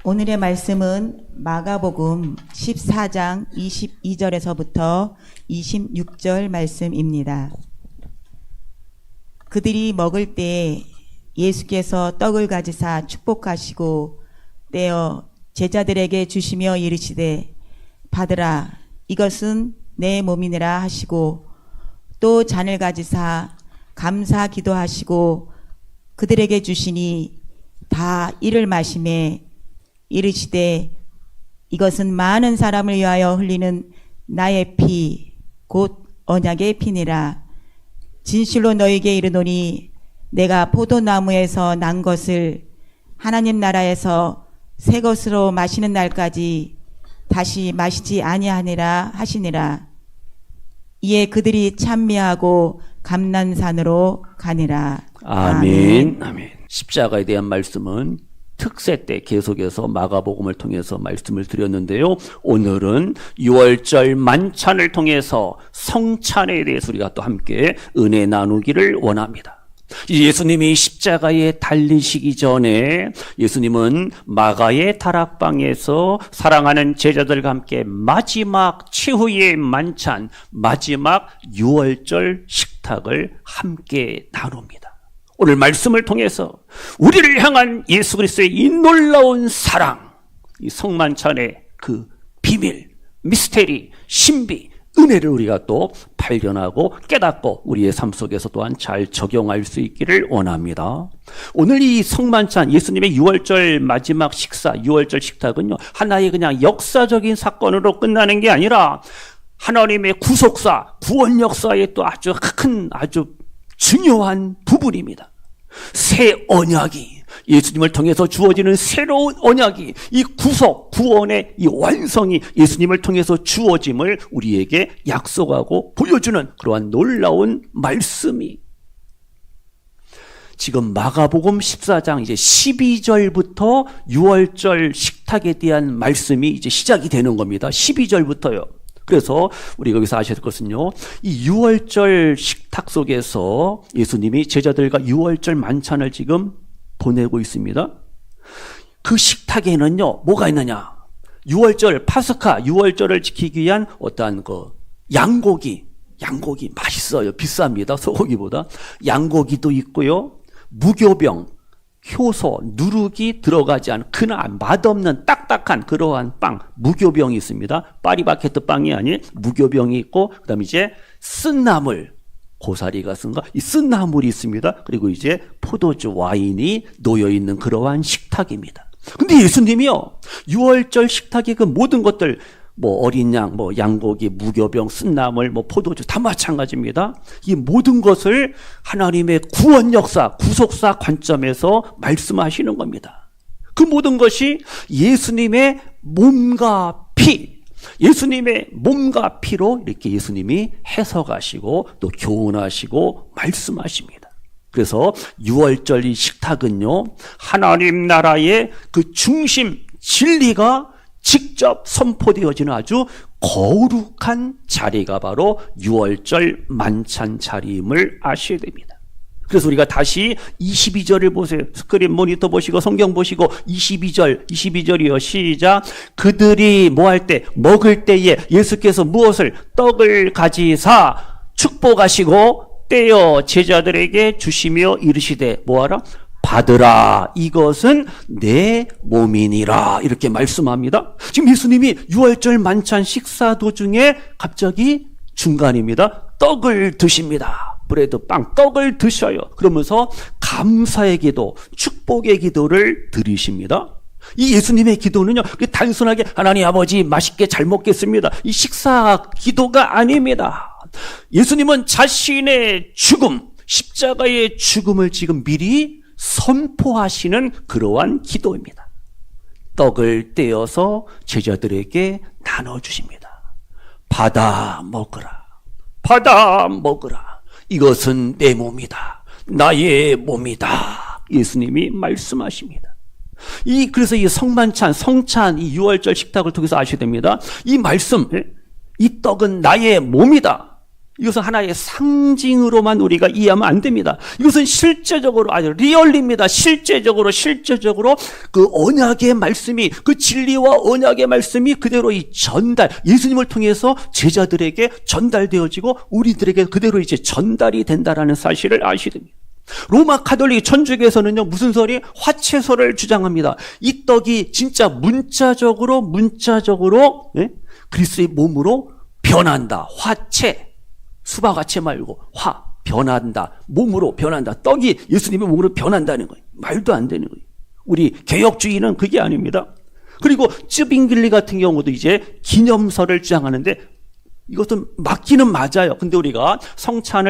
오늘의 말씀은 마가복음 14장 22절에서부터 26절 말씀입니다. 그들이 먹을 때 예수께서 떡을 가지사 축복하시고 떼어 제자들에게 주시며 이르시되 받으라 이것은 내 몸이니라 하시고 또 잔을 가지사 감사 기도하시고 그들에게 주시니 다 이를 마시매 이르시되 이것은 많은 사람을 위하여 흘리는 나의 피 곧 언약의 피니라. 진실로 너희에게 이르노니 내가 포도나무에서 난 것을 하나님 나라에서 새 것으로 마시는 날까지 다시 마시지 아니하니라 하시니라. 이에 그들이 찬미하고 감난산으로 가니라. 아멘. 아멘. 십자가에 대한 말씀은 특세 때 계속해서 마가복음을 통해서 말씀을 드렸는데요. 오늘은 6월절 만찬을 통해서 성찬에 대해서 우리가 또 함께 은혜 나누기를 원합니다. 예수님이 십자가에 달리시기 전에 예수님은 마가의 다락방에서 사랑하는 제자들과 함께 마지막 최후의 만찬, 마지막 6월절 식탁을 함께 나눕니다. 오늘 말씀을 통해서 우리를 향한 예수 그리스도의 이 놀라운 사랑, 이 성만찬의 그 비밀, 미스테리, 신비, 은혜를 우리가 또 발견하고 깨닫고 우리의 삶 속에서 또한 잘 적용할 수 있기를 원합니다. 오늘 이 성만찬, 예수님의 6월절 마지막 식사, 6월절 식탁은요, 하나의 그냥 역사적인 사건으로 끝나는 게 아니라 하나님의 구속사, 구원 역사의 또 아주 큰, 아주 중요한 부분입니다. 새 언약이, 예수님을 통해서 주어지는 새로운 언약이, 이 구속, 구원의 이 완성이 예수님을 통해서 주어짐을 우리에게 약속하고 보여주는 그러한 놀라운 말씀이 지금 마가복음 14장 이제 12절부터 6월절 식탁에 대한 말씀이 이제 시작이 되는 겁니다. 12절부터요. 그래서 우리가 여기서 아셔야 될 것은요, 이 6월절 식탁 속에서 예수님이 제자들과 6월절 만찬을 지금 보내고 있습니다. 그 식탁에는요, 뭐가 있느냐? 6월절, 파스카, 6월절을 지키기 위한 어떠한 그 양고기 맛있어요. 비쌉니다. 소고기보다. 양고기도 있고요. 무교병, 효소, 누룩이 들어가지 않은 그나마 맛없는 딱딱한 그러한 빵, 무교병이 있습니다. 파리바게뜨 빵이 아닌 무교병이 있고, 그 다음에 이제 쓴나물, 고사리가 쓴 거, 이 쓴나물이 있습니다. 그리고 이제 포도주, 와인이 놓여있는 그러한 식탁입니다. 근데 예수님이요, 6월절 식탁의 그 모든 것들, 뭐 어린 양, 뭐 양고기, 무교병, 쓴나물, 뭐 포도주 다 마찬가지입니다. 이 모든 것을 하나님의 구원 역사, 구속사 관점에서 말씀하시는 겁니다. 그 모든 것이 예수님의 몸과 피, 예수님의 몸과 피로 이렇게 예수님이 해석하시고 또 교훈하시고 말씀하십니다. 그래서 6월절 이 식탁은요, 하나님 나라의 그 중심, 진리가 직접 선포되어지는 아주 거룩한 자리가 바로 6월절 만찬 자리임을 아셔야 됩니다. 그래서 우리가 다시 22절을 보세요. 스크린 모니터 보시고 성경 보시고 22절이요. 시작. 그들이 뭐 할 때, 먹을 때에 예수께서 무엇을, 떡을 가지사 축복하시고 떼어 제자들에게 주시며 이르시되 뭐하라? 받으라 이것은 내 몸이니라 이렇게 말씀합니다. 지금 예수님이 6월절 만찬 식사 도중에 갑자기 중간입니다. 떡을 드십니다. 브레드 빵 떡을 드셔요. 그러면서 감사의 기도, 축복의 기도를 드리십니다. 이 예수님의 기도는요, 단순하게 하나님 아버지 맛있게 잘 먹겠습니다, 이 식사 기도가 아닙니다. 예수님은 자신의 죽음, 십자가의 죽음을 지금 미리 선포하시는 그러한 기도입니다. 떡을 떼어서 제자들에게 나눠주십니다. 받아 먹으라. 받아 먹으라. 이것은 내 몸이다. 나의 몸이다. 예수님이 말씀하십니다. 그래서 이 성만찬, 성찬, 이 6월절 식탁을 통해서 아셔야 됩니다. 이 말씀, 이 떡은 나의 몸이다. 이것은 하나의 상징으로만 우리가 이해하면 안 됩니다. 이것은 실제적으로 아주 리얼리입니다. 실제적으로 그 언약의 말씀이, 그 진리와 언약의 말씀이 그대로 이 전달, 예수님을 통해서 제자들에게 전달되어지고 우리들에게 그대로 이제 전달이 된다라는 사실을 아셔야 됩니다. 로마 가톨릭 천주교에서는요, 무슨 설이? 화채설을 주장합니다. 이 떡이 진짜 문자적으로 그리스도의 몸으로 변한다. 화채, 수박화채 말고 변한다. 몸으로 변한다. 떡이 예수님의 몸으로 변한다는 거예요. 말도 안 되는 거예요. 우리 개혁주의는 그게 아닙니다. 그리고 쯔빙길리 같은 경우도 이제 기념설을 주장하는데 이것은 맞기는 맞아요. 근데 우리가 성찬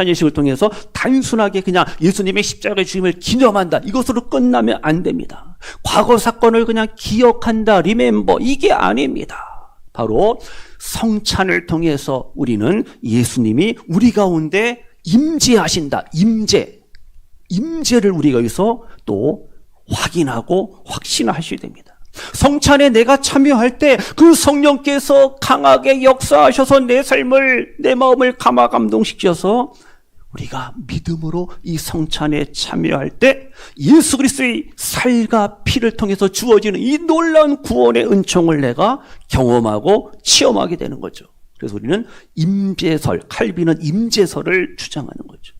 예식을 통해서 단순하게 그냥 예수님의 십자가의 죽음을 기념한다, 이것으로 끝나면 안 됩니다. 과거 사건을 그냥 기억한다, 리멤버, 이게 아닙니다. 바로 성찬을 통해서 우리는 예수님이 우리 가운데 임재하신다. 임재를 우리가 여기서 또 확인하고 확신하셔야 됩니다. 성찬에 내가 참여할 때 그 성령께서 강하게 역사하셔서 내 삶을, 내 마음을 감화 감동시켜서 우리가 믿음으로 이 성찬에 참여할 때 예수 그리스도의 살과 피를 통해서 주어지는 이 놀라운 구원의 은총을 내가 경험하고 체험하게 되는 거죠. 그래서 우리는 임재설, 칼빈은 임재설을 주장하는 거죠.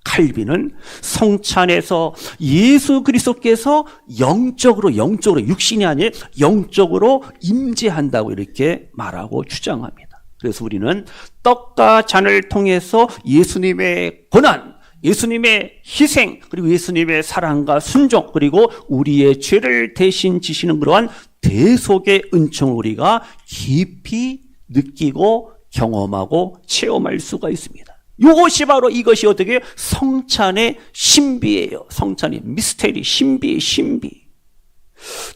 칼빈은 성찬에서 예수 그리스도께서 영적으로 육신이 아닌 영적으로 임재한다고 이렇게 말하고 주장합니다. 그래서 우리는 떡과 잔을 통해서 예수님의 고난, 예수님의 희생, 그리고 예수님의 사랑과 순종, 그리고 우리의 죄를 대신 지시는 그러한 대속의 은총을 우리가 깊이 느끼고 경험하고 체험할 수가 있습니다. 이것이 바로 이것이 어떻게 성찬의 신비예요. 성찬의 미스테리, 신비.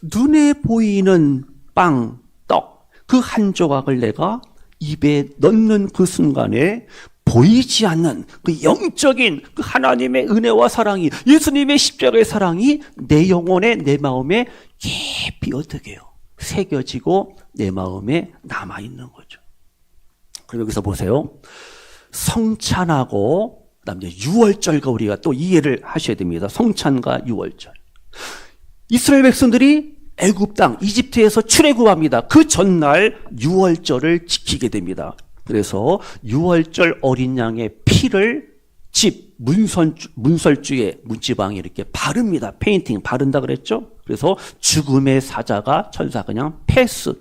눈에 보이는 빵, 떡, 그 한 조각을 내가 입에 넣는 그 순간에 보이지 않는 그 영적인 그 하나님의 은혜와 사랑이, 예수님의 십자가의 사랑이 내 영혼에, 내 마음에 깊이 어떻게 해요? 새겨지고 내 마음에 남아있는 거죠. 그럼 여기서 보세요. 성찬하고 그다음에 유월절과 우리가 또 이해를 하셔야 됩니다. 성찬과 유월절. 이스라엘 백성들이 애굽 땅 이집트에서 출애굽합니다. 그 전날 유월절을 지키게 됩니다. 그래서 유월절 어린 양의 피를 집 문설주에 문지방에 이렇게 바릅니다. 페인팅 바른다 그랬죠? 그래서 죽음의 사자가 천사 그냥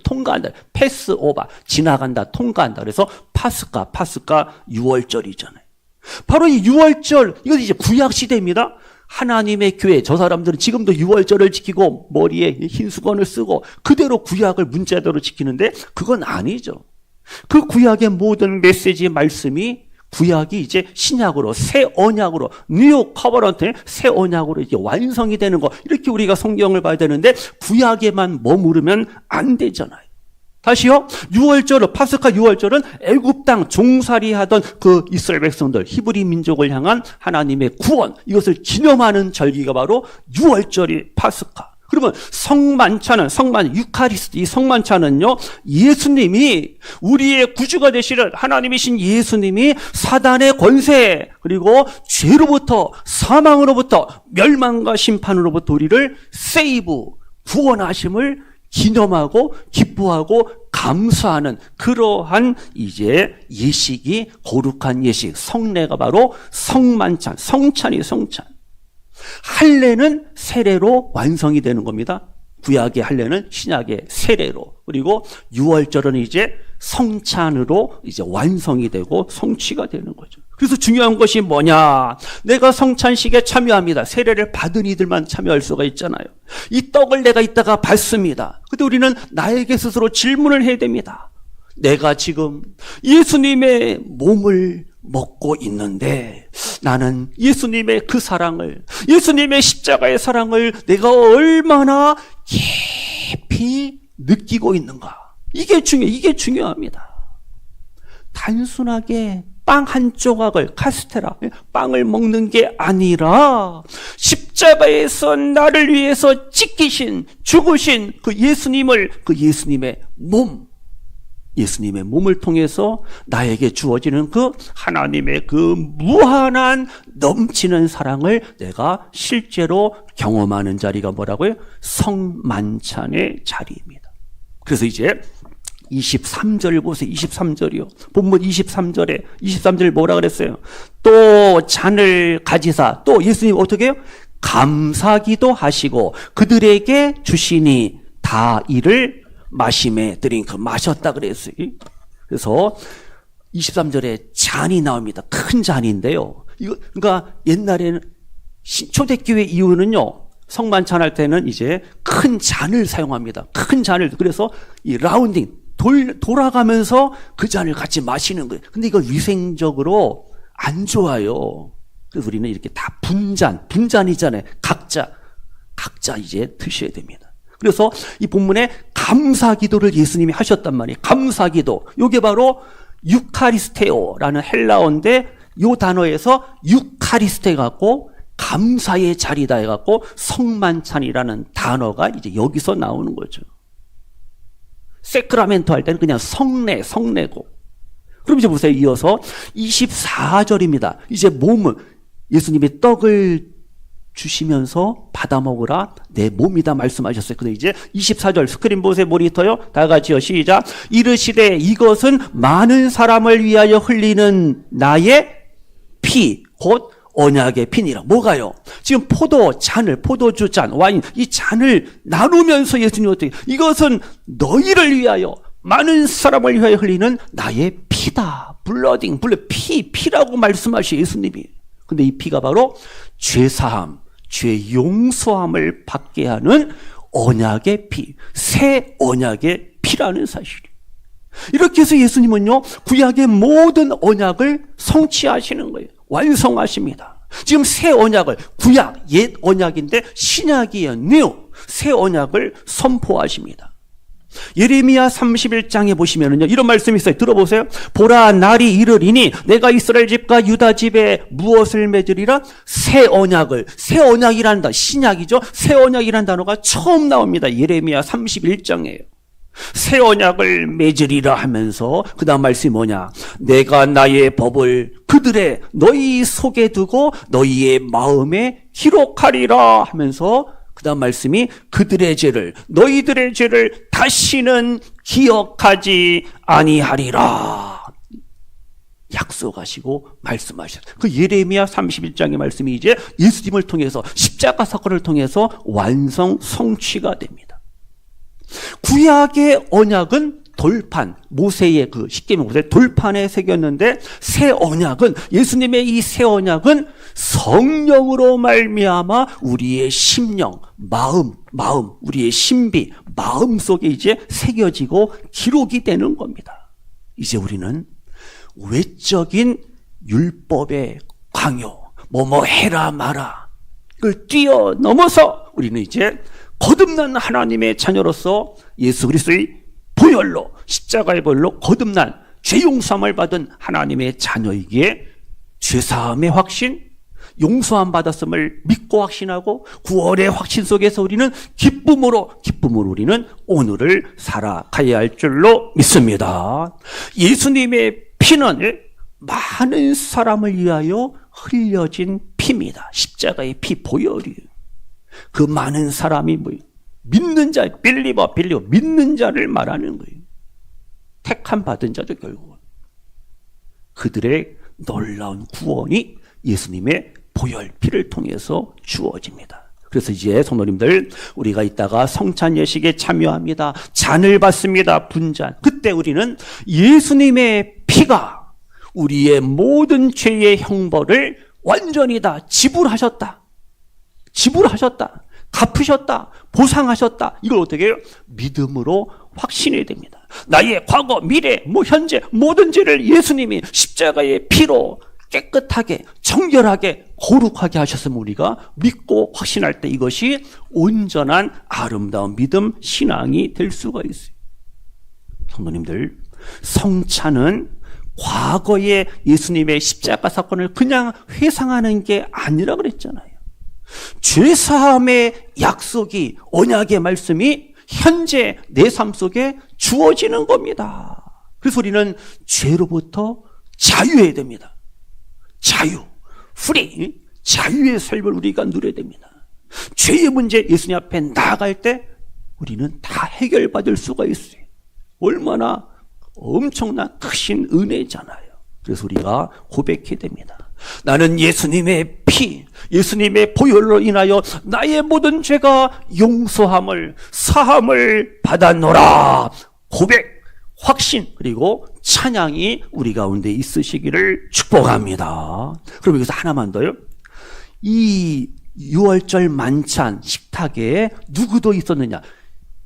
통과한다. 패스 오바, 지나간다, 통과한다. 그래서 파스카 유월절이잖아요. 바로 이 유월절, 이건 이제 구약 시대입니다. 하나님의 교회, 저 사람들은 지금도 유월절을 지키고 머리에 흰 수건을 쓰고 그대로 구약을 문자대로 지키는데 그건 아니죠. 그 구약의 모든 메시지 말씀이 구약이 이제 신약으로, 새 언약으로, 뉴 커버넌트, 새 언약으로 이렇게 완성이 되는 거, 이렇게 우리가 성경을 봐야 되는데 구약에만 머무르면 안 되잖아요. 다시요. 유월절, 파스카 유월절은 애굽 땅 종살이 하던 그 이스라엘 백성들, 히브리 민족을 향한 하나님의 구원, 이것을 기념하는 절기가 바로 유월절이 파스카. 그러면 유카리스트, 이 성만찬은요, 예수님이 우리의 구주가 되시는 하나님이신 예수님이 사단의 권세, 그리고 죄로부터, 사망으로부터, 멸망과 심판으로부터 우리를 구원하심을 기념하고 기뻐하고 감사하는 그러한 이제 예식이, 거룩한 예식, 성례가 바로 성만찬, 성찬. 할례는 세례로 완성이 되는 겁니다. 구약의 할례는 신약의 세례로, 그리고 유월절은 이제 성찬으로 이제 완성이 되고 성취가 되는 거죠. 그래서 중요한 것이 뭐냐? 내가 성찬식에 참여합니다. 세례를 받은 이들만 참여할 수가 있잖아요. 이 떡을 내가 이따가 받습니다. 근데 우리는 나에게 스스로 질문을 해야 됩니다. 내가 지금 예수님의 몸을 먹고 있는데 나는 예수님의 그 사랑을, 예수님의 십자가의 사랑을 내가 얼마나 깊이 느끼고 있는가? 이게 중요합니다. 단순하게 빵 한 조각을, 카스테라, 빵을 먹는 게 아니라 십자가에서 나를 위해서 죽으신 그 예수님의 몸, 예수님의 몸을 통해서 나에게 주어지는 그 하나님의 그 무한한 넘치는 사랑을 내가 실제로 경험하는 자리가 뭐라고요? 성만찬의 자리입니다. 그래서 이제 23절 보세요. 23절이요. 본문 23절에 뭐라 그랬어요? 또 잔을 가지사 또 예수님 어떻게 해요? 감사기도 하시고 그들에게 주시니 다 이를 마심에 드링크 마셨다 그랬어요. 그래서 23절에 잔이 나옵니다. 큰 잔인데요. 이거 그러니까 옛날에는 초대교회 이후는요. 성만찬할 때는 이제 큰 잔을 사용합니다. 큰 잔을. 그래서 이 라운딩 돌아가면서 그 잔을 같이 마시는 거예요. 근데 이거 위생적으로 안 좋아요. 그래서 우리는 이렇게 다 분잔이잖아요. 각자 이제 드셔야 됩니다. 그래서 이 본문에 감사 기도를 예수님이 하셨단 말이에요. 감사 기도. 이게 바로 유카리스테오라는 헬라어인데 이 단어에서 유카리스테 갖고 감사의 자리다 해갖고 성만찬이라는 단어가 이제 여기서 나오는 거죠. 세크라멘토 할 때는 그냥 성례고. 그럼 이제 보세요. 이어서 24절입니다. 이제 몸을 예수님이 떡을 주시면서 받아 먹으라 내 몸이다 말씀하셨어요. 근데 이제 24절 스크린 보세요. 모니터요. 다 같이요. 시작. 이르시되 이것은 많은 사람을 위하여 흘리는 나의 피 곧 언약의 피니라. 뭐가요? 지금 포도주 잔, 와인 이 잔을 나누면서 예수님이 어떻게 이것은 너희를 위하여 많은 사람을 위하여 흘리는 나의 피다. 블러딩, 피라고 말씀하시 예수님이. 근데 이 피가 바로 죄사함, 죄 용서함을 받게 하는 언약의 피, 새 언약의 피라는 사실이. 이렇게 해서 예수님은요, 구약의 모든 언약을 성취하시는 거예요. 완성하십니다. 지금 새 언약을, 구약, 옛 언약인데 신약이에요. new, 새 언약을 선포하십니다. 예레미야 31장에 보시면은요, 이런 말씀이 있어요. 들어보세요. 보라, 날이 이르리니 내가 이스라엘 집과 유다 집에 무엇을 맺으리라? 새 언약이라는 단어, 신약이죠. 새 언약이라는 단어가 처음 나옵니다. 예레미야 31장이에요. 새 언약을 맺으리라 하면서 그 다음 말씀이 뭐냐? 내가 나의 법을 그들의 너희 속에 두고 너희의 마음에 기록하리라 하면서 그 다음 말씀이 그들의 죄를 너희들의 죄를 다시는 기억하지 아니하리라 약속하시고 말씀하셨어요. 그 예레미야 31장의 말씀이 이제 예수님을 통해서 십자가 사건을 통해서 완성 성취가 됩니다. 구약의 언약은 돌판, 모세의 그 십계명 모세 돌판에 새겼는데 새 언약은 예수님의 이 새 언약은 성령으로 말미암아 우리의 심령, 마음, 우리의 신비, 마음 속에 이제 새겨지고 기록이 되는 겁니다. 이제 우리는 외적인 율법의 강요, 뭐뭐 해라 마라 그걸 뛰어넘어서 우리는 이제 거듭난 하나님의 자녀로서 예수 그리스도의 보혈로 십자가의 보혈로 거듭난 죄 용서함을 받은 하나님의 자녀이기에 죄사함의 확신, 용서함 받았음을 믿고 확신하고 구원의 확신 속에서 우리는 기쁨으로 우리는 오늘을 살아가야 할 줄로 믿습니다. 예수님의 피는 많은 사람을 위하여 흘려진 피입니다. 십자가의 피 보혈이에요. 그 많은 사람이 뭐예요? 믿는 자, 빌리버, 믿는 자를 말하는 거예요. 택함 받은 자죠, 결국은. 그들의 놀라운 구원이 예수님의 보혈 피를 통해서 주어집니다. 그래서 이제 성도님들, 우리가 이따가 성찬 예식에 참여합니다. 잔을 받습니다. 분잔. 그때 우리는 예수님의 피가 우리의 모든 죄의 형벌을 완전히 다 지불하셨다. 갚으셨다. 보상하셨다. 이걸 어떻게 해요? 믿음으로 확신해야 됩니다. 나의 과거, 미래, 현재 모든 죄를 예수님이 십자가의 피로 깨끗하게, 정결하게, 거룩하게 하셨으면 우리가 믿고 확신할 때 이것이 온전한 아름다운 믿음, 신앙이 될 수가 있어요. 성도님들, 성찬은 과거의 예수님의 십자가 사건을 그냥 회상하는 게 아니라 그랬잖아요. 죄사함의 약속이, 언약의 말씀이 현재 내 삶 속에 주어지는 겁니다. 그래서 우리는 죄로부터 자유해야 됩니다. 자유, 프리, 자유의 삶을 우리가 누려야 됩니다. 죄의 문제 예수님 앞에 나아갈 때 우리는 다 해결받을 수가 있어요. 얼마나 엄청난 크신 은혜잖아요. 그래서 우리가 고백해야 됩니다. 나는 예수님의 피, 예수님의 보혈로 인하여 나의 모든 죄가 용서함을, 사함을 받았노라. 고백, 확신, 그리고 찬양이 우리 가운데 있으시기를 축복합니다. 그럼 여기서 하나만 더요. 이 6월절 만찬 식탁에 누구도 있었느냐?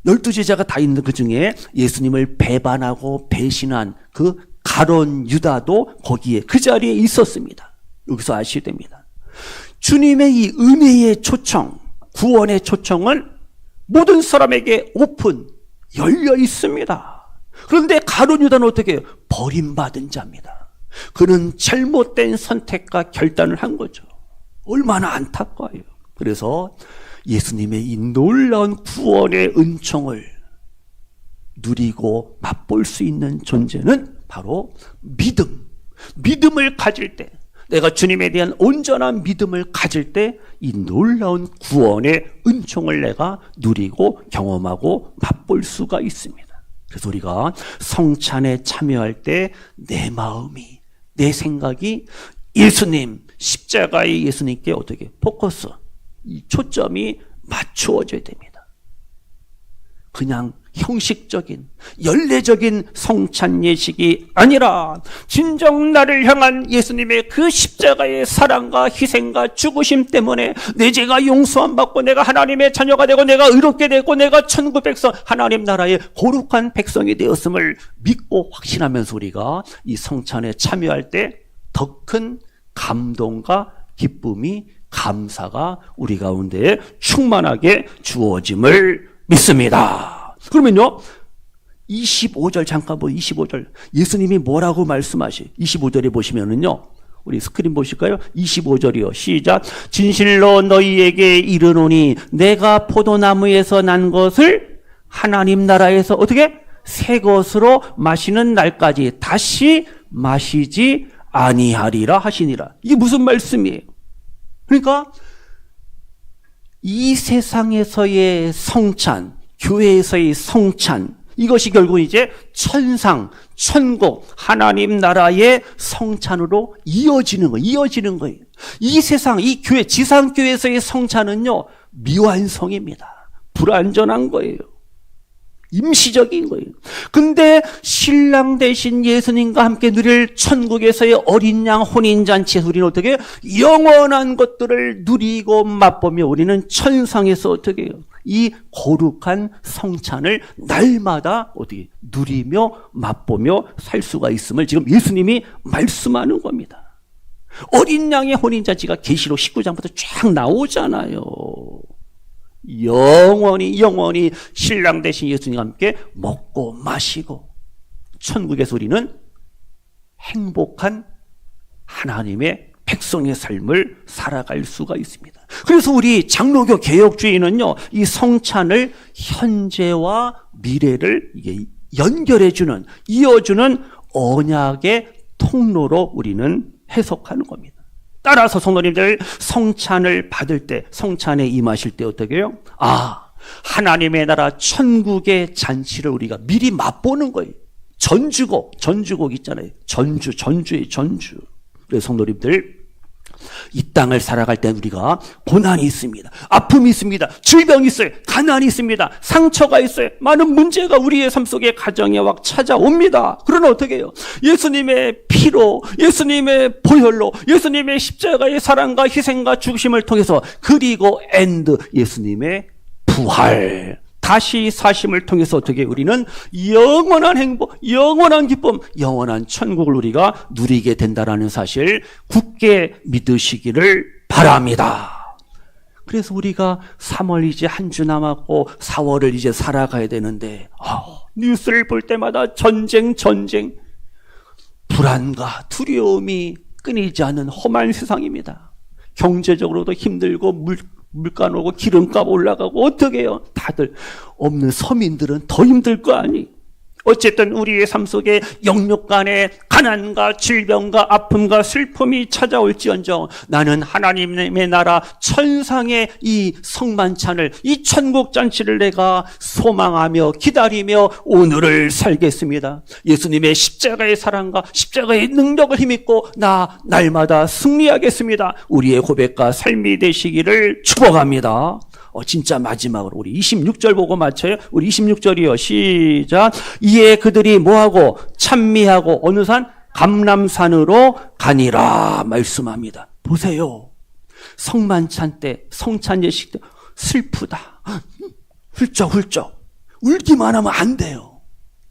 12제자가 다 있는 그 중에 예수님을 배반하고 배신한 그 가론 유다도 거기에 그 자리에 있었습니다. 여기서 아셔야 됩니다. 주님의 이 은혜의 초청, 구원의 초청은 모든 사람에게 오픈, 열려 있습니다. 그런데 가룟 유다는 어떻게 해요? 버림받은 자입니다. 그는 잘못된 선택과 결단을 한 거죠. 얼마나 안타까워요. 그래서 예수님의 이 놀라운 구원의 은총을 누리고 맛볼 수 있는 존재는 바로 믿음. 믿음을 가질 때, 내가 주님에 대한 온전한 믿음을 가질 때 이 놀라운 구원의 은총을 내가 누리고 경험하고 맛볼 수가 있습니다. 그래서 우리가 성찬에 참여할 때 내 마음이, 내 생각이 예수님, 십자가의 예수님께 어떻게 포커스, 이 초점이 맞추어져야 됩니다. 그냥 형식적인, 연례적인 성찬 예식이 아니라 진정 나를 향한 예수님의 그 십자가의 사랑과 희생과 죽으심 때문에 내 죄가 용서함 받고 내가 하나님의 자녀가 되고 내가 의롭게 되고 내가 천국 백성, 하나님 나라의 거룩한 백성이 되었음을 믿고 확신하면서 우리가 이 성찬에 참여할 때 더 큰 감동과 기쁨이, 감사가 우리 가운데 충만하게 주어짐을 믿습니다. 그러면요, 25절 잠깐 보세요. 25절 예수님이 뭐라고 말씀하시? 25절에 보시면은요, 우리 스크린 보실까요? 25절이요. 시작. 진실로 너희에게 이르노니 내가 포도나무에서 난 것을 하나님 나라에서 어떻게? 새 것으로 마시는 날까지 다시 마시지 아니하리라 하시니라. 이게 무슨 말씀이에요? 그러니까 이 세상에서의 성찬, 교회에서의 성찬, 이것이 결국 이제 천상, 천국, 하나님 나라의 성찬으로 이어지는 거예요. 이 세상, 이 교회, 지상교회에서의 성찬은요, 미완성입니다. 불완전한 거예요. 임시적인 거예요. 근데 신랑 대신 예수님과 함께 누릴 천국에서의 어린 양 혼인잔치에서 우리는 어떻게 해요? 영원한 것들을 누리고 맛보며 우리는 천상에서 어떻게 해요? 이 거룩한 성찬을 날마다 어떻게 누리며 맛보며 살 수가 있음을 지금 예수님이 말씀하는 겁니다. 어린 양의 혼인잔치가 계시록 19장부터 쫙 나오잖아요. 영원히 신랑 대신 예수님과 함께 먹고 마시고 천국에서 우리는 행복한 하나님의 백성의 삶을 살아갈 수가 있습니다. 그래서 우리 장로교 개혁주의는요, 이 성찬을 현재와 미래를 이게 연결해주는, 이어주는 언약의 통로로 우리는 해석하는 겁니다. 따라서 성도님들, 성찬을 받을 때, 성찬에 임하실 때 어떻게 해요? 하나님의 나라 천국의 잔치를 우리가 미리 맛보는 거예요. 전주곡 있잖아요. 전주의 전주. 그래서 성도님들, 이 땅을 살아갈 때 우리가 고난이 있습니다. 아픔이 있습니다. 질병이 있어요. 가난이 있습니다. 상처가 있어요. 많은 문제가 우리의 삶 속에 가정에 막 찾아옵니다. 그러나 어떻게 해요? 예수님의 피로, 예수님의 보혈로, 예수님의 십자가의 사랑과 희생과 죽으심을 통해서, 그리고 예수님의 부활, 다시 사심을 통해서 어떻게 우리는 영원한 행복, 영원한 기쁨, 영원한 천국을 우리가 누리게 된다라는 사실 굳게 믿으시기를 바랍니다. 그래서 우리가 3월 이제 한 주 남았고 4월을 이제 살아가야 되는데 뉴스를 볼 때마다 전쟁, 불안과 두려움이 끊이지 않는 험한 세상입니다. 경제적으로도 힘들고 물가 오고 기름값 올라가고 어떻게 해요? 다들 없는 서민들은 더 힘들 거 아니? 어쨌든 우리의 삶 속에 영육간에 가난과 질병과 아픔과 슬픔이 찾아올지언정 나는 하나님의 나라 천상의 이 성만찬을, 이 천국잔치를 내가 소망하며 기다리며 오늘을 살겠습니다. 예수님의 십자가의 사랑과 십자가의 능력을 힘입고 나 날마다 승리하겠습니다. 우리의 고백과 삶이 되시기를 축복합니다. 진짜 마지막으로 우리 26절 보고 맞춰요. 우리 26절이요. 시작. 이에 그들이 뭐하고 찬미하고 어느 산? 감람산으로 가니라 말씀합니다. 보세요. 성만찬 때, 성찬 예식 때 슬프다. 훌쩍훌쩍 울기만 하면 안 돼요.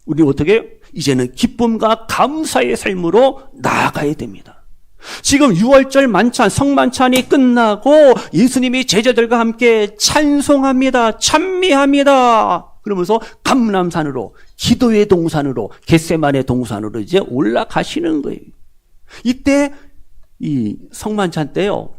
우리 어떻게 해요? 이제는 기쁨과 감사의 삶으로 나아가야 됩니다. 지금 6월절 만찬, 성만찬이 끝나고 예수님이 제자들과 함께 찬송합니다. 찬미합니다. 그러면서 감람산으로, 기도의 동산으로, 겟세마네 동산으로 이제 올라가시는 거예요. 이때 이 성만찬 때요,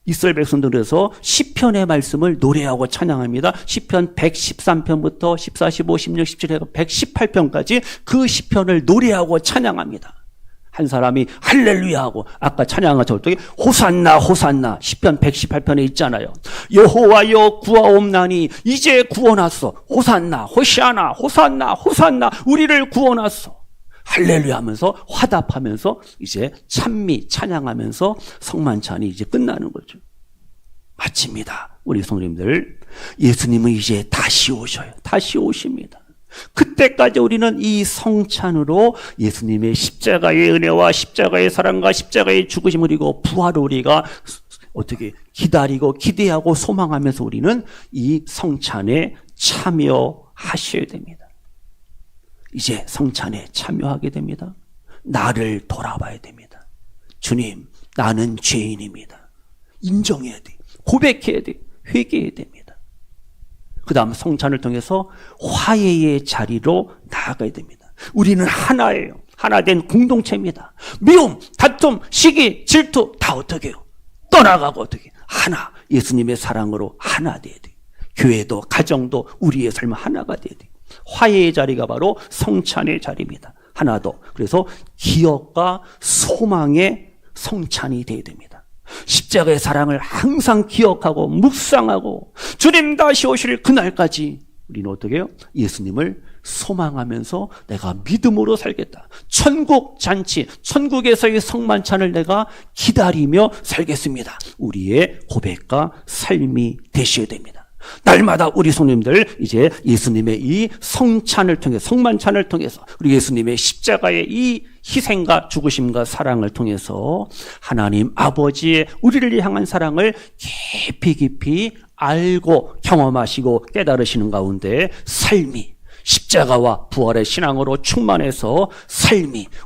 이스라엘 백성들에서 시편의 말씀을 노래하고 찬양합니다. 시편 113편부터 14, 15, 16, 17, 118편까지 그 시편을 노래하고 찬양합니다. 한 사람이 할렐루야 하고 아까 찬양한 저쪽에 호산나 호산나 시편 118편에 있잖아요. 여호와여 구하옵나니 이제 구원하소. 호산나 호시아나 호산나 호산나 우리를 구원하소. 할렐루야 하면서 화답하면서 이제 찬미 찬양하면서 성만찬이 이제 끝나는 거죠. 마칩니다. 우리 성도님들, 예수님은 이제 다시 오셔요. 다시 오십니다. 그때까지 우리는 이 성찬으로 예수님의 십자가의 은혜와 십자가의 사랑과 십자가의 죽으심 그리고 부활을 우리가 어떻게 기다리고 기대하고 소망하면서 우리는 이 성찬에 참여하셔야 됩니다. 이제 성찬에 참여하게 됩니다. 나를 돌아봐야 됩니다. 주님, 나는 죄인입니다. 인정해야 돼. 고백해야 돼. 회개해야 됩니다. 그 다음 성찬을 통해서 화해의 자리로 나아가야 됩니다. 우리는 하나예요. 하나 된 공동체입니다. 미움, 다툼, 시기, 질투 다 어떻게 해요? 떠나가고 어떻게 하나, 예수님의 사랑으로 하나 돼야 돼. 교회도 가정도 우리의 삶은 하나가 돼야 돼. 화해의 자리가 바로 성찬의 자리입니다. 하나 더. 그래서 기억과 소망의 성찬이 돼야 됩니다. 십자가의 사랑을 항상 기억하고 묵상하고 주님 다시 오실 그날까지 우리는 어떻게 해요? 예수님을 소망하면서 내가 믿음으로 살겠다. 천국 잔치, 천국에서의 성만찬을 내가 기다리며 살겠습니다. 우리의 고백과 삶이 되셔야 됩니다. 날마다 우리 성도님들 이제 예수님의 이 성찬을 통해 성만찬을 통해서 우리 예수님의 십자가의 이 희생과 죽으심과 사랑을 통해서 하나님 아버지의 우리를 향한 사랑을 깊이 깊이 알고 경험하시고 깨달으시는 가운데 삶이 십자가와 부활의 신앙으로 충만해서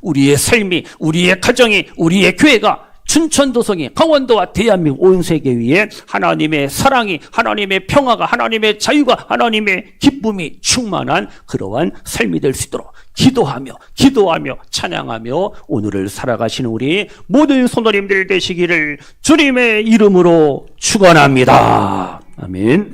우리의 삶이 우리의 가정이 우리의 교회가 춘천도성이 강원도와 대한민국 온 세계 위에 하나님의 사랑이 하나님의 평화가 하나님의 자유가 하나님의 기쁨이 충만한 그러한 삶이 될 수 있도록 기도하며 찬양하며 오늘을 살아가시는 우리 모든 성도님들 되시기를 주님의 이름으로 축원합니다. 아멘.